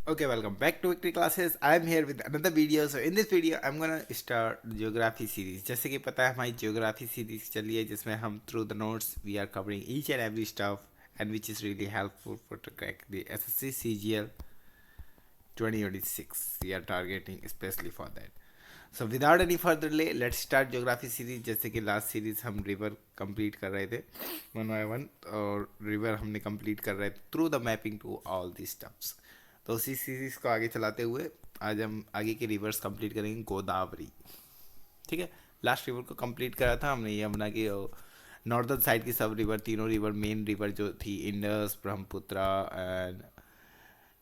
Okay, welcome back to Victory Classes. I'm here with another video. So in this video, I'm gonna start geography series. जैसे कि पता है हमारी geography series चली है जिसमें हम through the notes we are covering each and every stuff and which is really helpful for to crack the SSC CGL 2026. We are targeting especially for that. So without any further delay, let's start geography series. जैसे कि last series हम river complete कर रहे थे one by one और river हमने complete कर रहे थे through the mapping to all the steps. तो उसी सीरीज को आगे चलाते हुए आज हम आगे के रिवर्स कंप्लीट करेंगे. गोदावरी, ठीक है. लास्ट रिवर को कंप्लीट करा था हमने यमुना की नॉर्दर्न साइड की सब रिवर, तीनों रिवर, मेन रिवर जो थी Indus, Brahmaputra and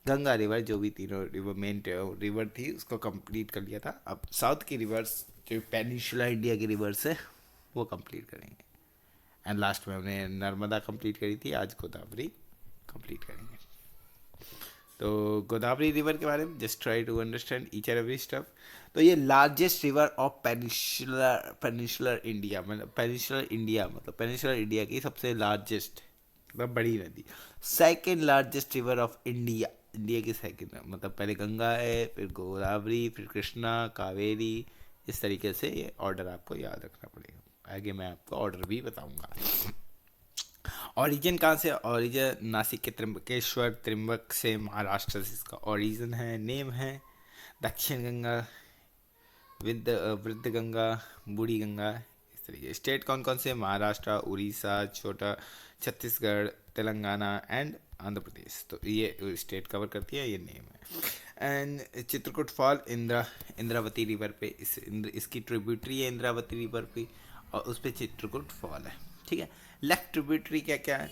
Ganga river, जो भी तीनों रिवर मेन रिवर थी उसको कंप्लीट कर लिया था. अब साउथ की रिवर्स जो पेनिनसुला इंडिया की रिवर्स है वो कंप्लीट करेंगे. एंड लास्ट में हमने नर्मदा कंप्लीट करी थी, आज गोदावरी कंप्लीट करेंगे. तो गोदावरी रिवर के बारे में just try to understand each and every stuff. तो ये largest river of peninsular India, मतलब पेनिनसुलर इंडिया की सबसे लार्जेस्ट मतलब बड़ी नदी. Second largest river of India, India की सेकेंड, मतलब पहले गंगा है, फिर गोदावरी, फिर कृष्णा, कावेरी. इस तरीके से ये ऑर्डर आपको याद रखना पड़ेगा. आगे मैं आपको ऑर्डर भी बताऊंगा. ओरिजिन कहाँ से? ओरिजिन नासिक के त्र्यंबकेश्वर, त्र्यंबक से महाराष्ट्र से इसका ओरिजिन है. नेम है दक्षिण गंगा, वृद्ध गंगा, बूढ़ी गंगा. इस तरीके स्टेट कौन कौन से? महाराष्ट्र, उड़ीसा, छोटा छत्तीसगढ़, तेलंगाना एंड आंध्र प्रदेश. तो ये स्टेट कवर करती है, ये नेम है. And Chitrakoot fall Indravati river पे इसकी ट्रिब्यूटरी है इंद्रावती रिवर पे, और उस पर चित्रकूट फॉल है. ठीक है. लेफ्ट ट्रिब्यूटरी क्या क्या है?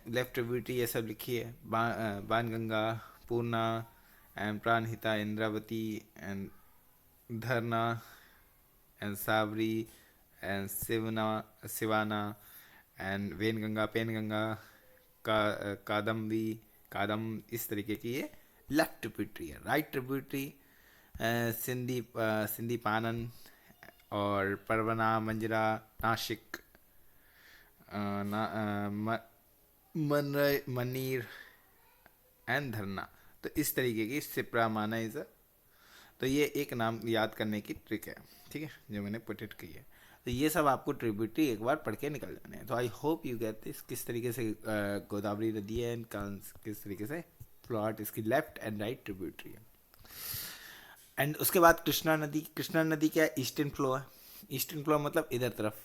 लेफ्ट ट्रिब्यूटरी ये सब लिखी है. बाणगंगा, पूर्णा एंड प्राणहिता, इंद्रावती एंड धरना and Sawari and Siwana and Wainganga, Penganga, कादम. इस तरीके की ये लेफ्ट ट्रिब्यूटरी है. राइट ट्रिब्यूटरी सिंधी पानन और परवना, मंजरा, नासिक, मनीर एंड धरना. तो इस तरीके की सिप्रामाना इज. तो ये एक नाम याद करने की ट्रिक है, ठीक है, जो मैंने पुट इट की है. तो ये सब आपको ट्रिब्यूटरी एक बार पढ़ के निकल जाने हैं. तो आई होप यू गेट दिस, किस तरीके से गोदावरी नदी है एंड किस तरीके से प्लॉट इसकी लेफ्ट एंड राइट ट्रिब्यूटरी है. एंड उसके बाद कृष्णा नदी. कृष्णा नदी क्या है? ईस्टर्न फ्लो है. ईस्टर्न फ्लो मतलब इधर तरफ,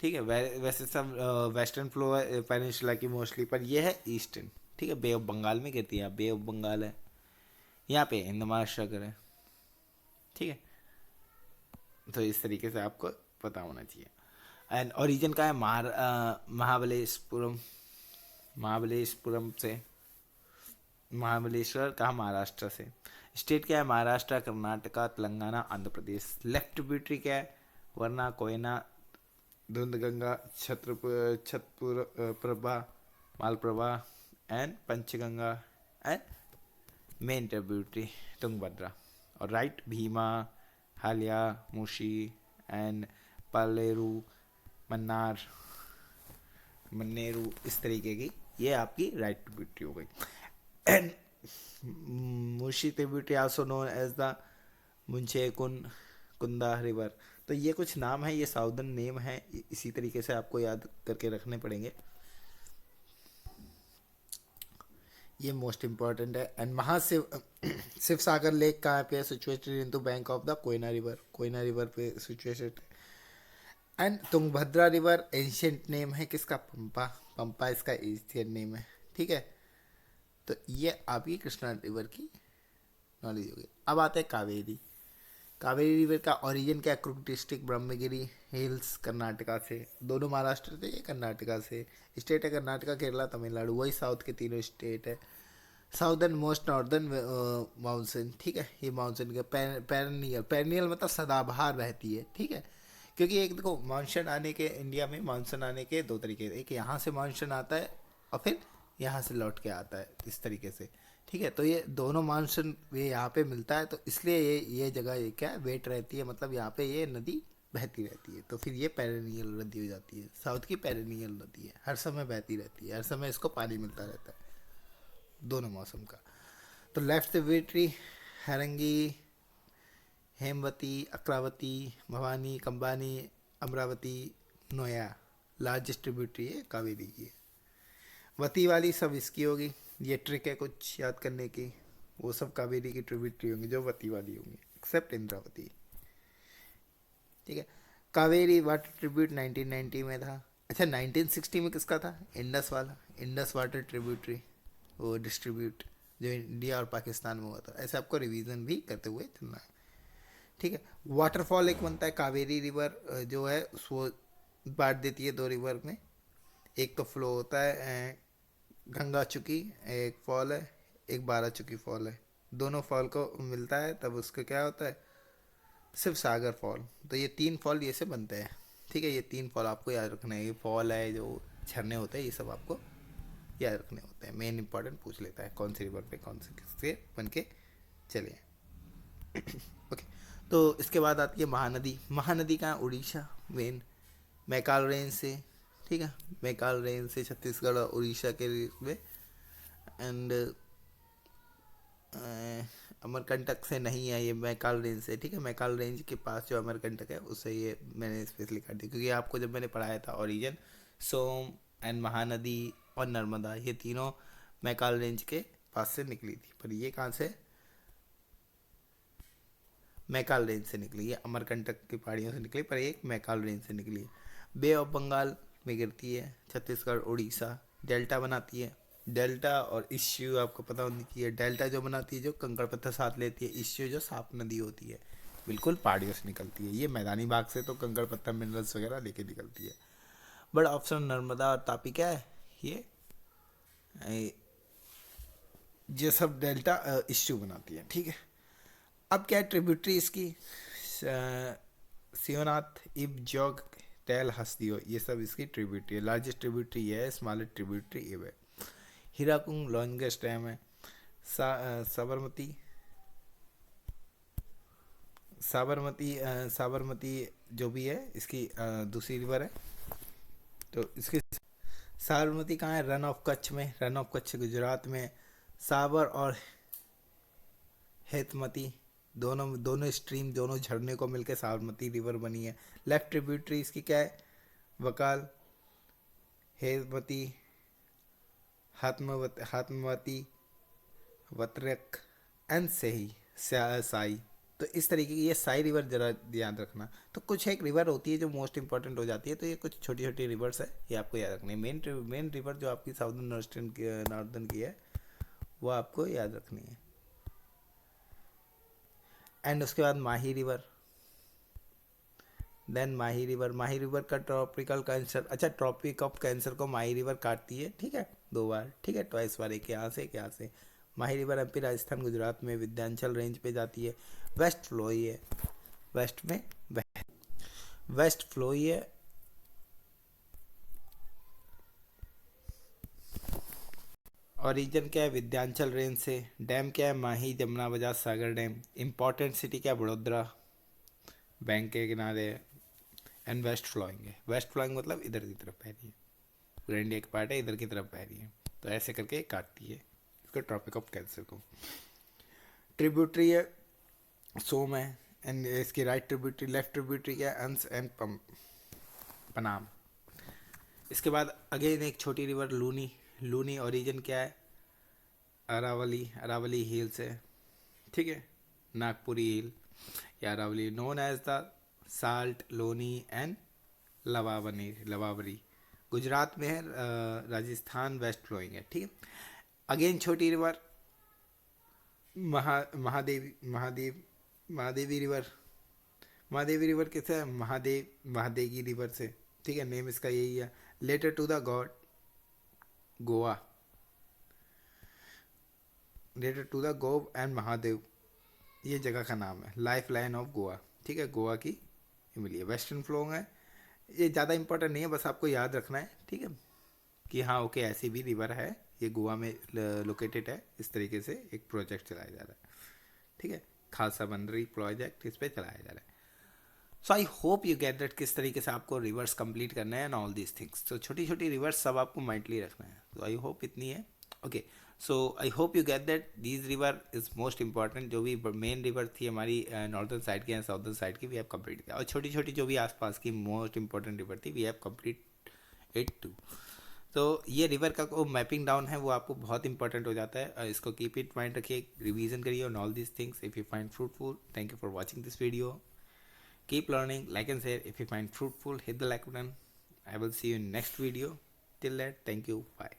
ठीक है. वैसे सब वेस्टर्न फ्लो है पेनिनसुला की मोस्टली, पर ये है ईस्टर्न. ठीक है. बे ऑफ बंगाल में गिरती है. बे ऑफ बंगाल है यहाँ पे, हिंद महासागर है. ठीक है. तो इस तरीके से आपको पता होना चाहिए. एंड ओरिजिन का है महाबलेश्वरम से. महाबलेश्वर कहा? महाराष्ट्र से. स्टेट क्या है? महाराष्ट्र, कर्नाटका, तेलंगाना, आंध्र प्रदेश. लेफ्ट ट्रिब्यूटरी क्या है? वरना, कोयना, धुंधगंगा, छतपुर प्रभा, Malaprabha and Panchganga and main tributary Tungabhadra. और राइट भीमा, हालिया, मूशी एंड पालेरू, मन्नेरू. इस तरीके की ये आपकी राइट ट्रिब्यूटरी हो गई. And Musi tributary also known as the मुंशे कुंदा रिवर. तो ये कुछ नाम है, ये साउदर्न नेम है, इसी तरीके से आपको याद करके रखने पड़ेंगे. ये मोस्ट इम्पॉर्टेंट है. एंड महाशिव शिव सागर लेक कहाँ पे है? Situated in to bank of the Koyna river. Koyna river पे situated. And Tungabhadra river ancient name है किसका? पंपा. पंपा इसका एशियन नेम है. ठीक है. तो ये आपकी कृष्णा रिवर की नॉलेज होगी. अब आते हैं कावेरी. कावेरी रिवर का ओरिजिन क्या? क्रुक डिस्ट्रिक्ट, ब्रह्मगिरी हिल्स, कर्नाटका से. दोनों महाराष्ट्र से, ये कर्नाटका से. स्टेट है कर्नाटका, केरला, तमिलनाडु. वही साउथ के तीनों स्टेट है. Southern most northern monsoon. ठीक है. ये मानसून का पेरनियल मतलब सदाबहार बहती है. ठीक है. क्योंकि एक देखो, मानसून आने के, इंडिया में मानसून आने के दो तरीके. एक यहाँ से मानसून आता है और फिर यहाँ से लौट के आता है, इस तरीके से. ठीक है. तो ये दोनों मानसून ये यहाँ पे मिलता है, तो इसलिए ये जगह ये क्या वेट रहती है, मतलब यहाँ पे ये नदी बहती रहती है. तो फिर ये पेरेनियल नदी हो जाती है. साउथ की पेरेनियल नदी है, हर समय बहती रहती है, हर समय इसको पानी मिलता रहता है दोनों मौसम का. तो लेफ्ट ट्रिब्यूटरी हरंगी, हेमवती, अक्रावती, भवानी, कंबानी, अमरावती, नोया। लार्जेस्ट ट्रिब्यूटरी है कावेरी की। वती वाली सब इसकी होगी। ये ट्रिक है कुछ याद करने की, वो सब कावेरी की ट्रिब्यूटरी होंगी जो वती वाली होंगी, एक्सेप्ट इंद्रावती। ठीक है। कावेरी वाटर ट्रिब्यूट 1990 में था। अच्छा 1960 में किसका था? इंडस वाला, इंडस वाटर ट्रिब्यूटरी, वो डिस्ट्रीब्यूट जो इंडिया और पाकिस्तान में हुआ था। ऐसे आपको रिवीजन भी करते हुए चलना है। ठीक है। वाटरफॉल एक बनता है कावेरी रिवर, जो है उसको बांट देती है दो रिवर में। एक तो फ्लो होता है गंगा चुकी, एक फॉल है, एक बारह चुकी फॉल है। दोनों फॉल को मिलता है तब उसका क्या होता है? सिर्फ सागर फॉल। तो ये तीन फॉल ये से बनते हैं। ठीक है, ये तीन फॉल आपको याद रखना है। ये फॉल है, जो झरने होते हैं, ये सब आपको याद रखने होते हैं। मेन इंपॉर्टेंट पूछ लेता है कौन सी रिवर पे कौन से किससे बन के चले। ओके। तो इसके बाद आती है महानदी। महानदी कहाँ? उड़ीसा मेन, मैकाल रेंज से। ठीक है, मैकाल रेंज से छत्तीसगढ़ और उड़ीसा के में। एंड अमरकंटक से नहीं है, ये मैकाल रेंज से। ठीक है, मैकाल रेंज के पास जो अमरकंटक है उससे ये मैंने स्पेशली काट दी, क्योंकि आपको जब मैंने पढ़ाया था ओरिजिन, सोम एंड महानदी और नर्मदा, ये तीनों मैकाल रेंज के पास से निकली थी। पर ये कहाँ से? मैकाल रेंज से निकली है, अमरकंटक की पहाड़ियों से निकली, पर एक मैकाल रेंज से निकली है। बे ऑफ बंगाल में गिरती है, छत्तीसगढ़ उड़ीसा, डेल्टा बनाती है। डेल्टा और इश्यू आपको पता होनी चाहिए। डेल्टा जो बनाती है, जो कंकड़ पत्थर साथ लेती है। इश्यू जो साफ नदी होती है, बिल्कुल पहाड़ियों से निकलती है। ये मैदानी भाग से तो कंकड़ पत्थर मिनरल्स वगैरह लेके निकलती है। बट ऑप्शन नर्मदा और तापी क्या है? ये सब डेल्टा इश्यू बनाती है। ठीक है। अब क्या है ट्रिब्यूटरी इसकी? शिवनाथ, इब, जोग, टेल, हसदियो, ये सब इसकी ट्रिब्यूटरी है। लार्जेस्ट ट्रिब्यूटरी ये है, स्मॉलेस्ट ट्रिब्यूटरी इब है। हीराकुंड लॉन्गेस्ट डैम है। साबरमती, साबरमती जो भी है इसकी दूसरी रिवर है। तो इसकी साबरमती कहाँ है? रन ऑफ कच्छ में। रन ऑफ कच्छ गुजरात में। साबर और हेतमती, दोनों दोनों स्ट्रीम, दोनों झरने को मिलकर साबरमती रिवर बनी है। लेफ्ट ट्रिब्यूटरी इसकी क्या है? वकाल, हेतमती, हाथमवती, वत्रक एंड सही, साई। तो इस तरीके की ये साई रिवर जरा याद रखना। तो कुछ एक रिवर होती है जो मोस्ट इंपॉर्टेंट हो जाती है, तो ये कुछ छोटी छोटी रिवर्स है, ये आपको याद रखनी है। मेन रिवर जो आपकी साउदर्न नॉर्दर्न की है, वो आपको याद रखनी है। एंड उसके बाद माही रिवर, देन माही रिवर का ट्रॉपिकल कैंसर, अच्छा ट्रॉपिक ऑफ कैंसर को माही रिवर काटती है। ठीक है, दो बार। ठीक है, ट्वाइस बार, एक यहाँ से एक यहाँ से। माही रिवर एमपी राजस्थान गुजरात में विंध्याचल रेंज पे जाती है। वेस्ट फ्लो ही है, वेस्ट में वेस्ट फ्लो ही है। ओरिजिन क्या है? विंध्याचल रेंज से। डैम क्या है? माही, जमुना, बजाज, सागर डैम। इंपॉर्टेंट सिटी क्या है? बड़ोदरा, बैंक के किनारे। एंड वेस्ट फ्लोइंग है। वेस्ट फ्लोइंग मतलब इधर की तरफ बह रही है, पूरा इंडिया की पार्ट है, इधर की तरफ बह रही है। तो ऐसे करके काटती है इसको, ट्रॉपिक ऑफ कैंसर को। ट्रिब्यूटरी है, सोम है। एंड इसकी राइट ट्रिब्यूटरी, लेफ्ट ट्रिब्यूटरी क्या है? अंस एंड पनाम। इसके बाद अगेन एक छोटी रिवर लूनी। लूनी ओरिजिन क्या है? अरावली, अरावली हिल से। ठीक है, नागपुरी हिल या Aravalli, known as the salt, Luni and लवावरी। गुजरात में है, राजस्थान वेस्ट फ्लोइंग है। ठीक है। अगेन छोटी river Mahadevi river. Mahadevi river किससे है? महादेगी रिवर से। ठीक है, नेम इसका यही है। Letter to the god, Goa, letter to the गोव एंड महादेव, ये जगह का नाम है। Lifeline of Goa. ठीक है, गोवा की मिली है। वेस्टर्न फ्लोइंग है, ये ज़्यादा इंपॉर्टेंट नहीं है, बस आपको याद रखना है। ठीक है, कि हाँ ओके ऐसी भी रिवर है, ये गोवा में लोकेटेड है। इस तरीके से एक प्रोजेक्ट चलाया जा रहा है। ठीक है, खालसा बंदरी प्रोजेक्ट इस पर चलाया जा रहा है। So I hope you get that किस तरीके से आपको रिवर्स कंप्लीट करना है एंड ऑल दीज थिंग्स। तो छोटी छोटी रिवर्स सब आपको माइंडली रखना है। तो आई होप इतनी है। Okay, so I hope you get that these river is most important. जो भी मेन रिवर थी हमारी नॉर्दर्न साइड की या साउदर्न साइड की, वी हैव कंप्लीट किया, और छोटी छोटी जो भी आसपास की मोस्ट इंपॉर्टेंट रिवर थी we have complete it too. तो ये रिवर का वो मैपिंग डाउन है वो आपको बहुत इंपॉर्टेंट हो जाता है। इसको कीप इट माइंड रखिए, रिवीजन करिए on all these things. If you find fruitful, thank you for watching this video. Keep learning, like and share. If you find fruitful, hit the like button. I will see you in next video. Till that, thank you. Bye.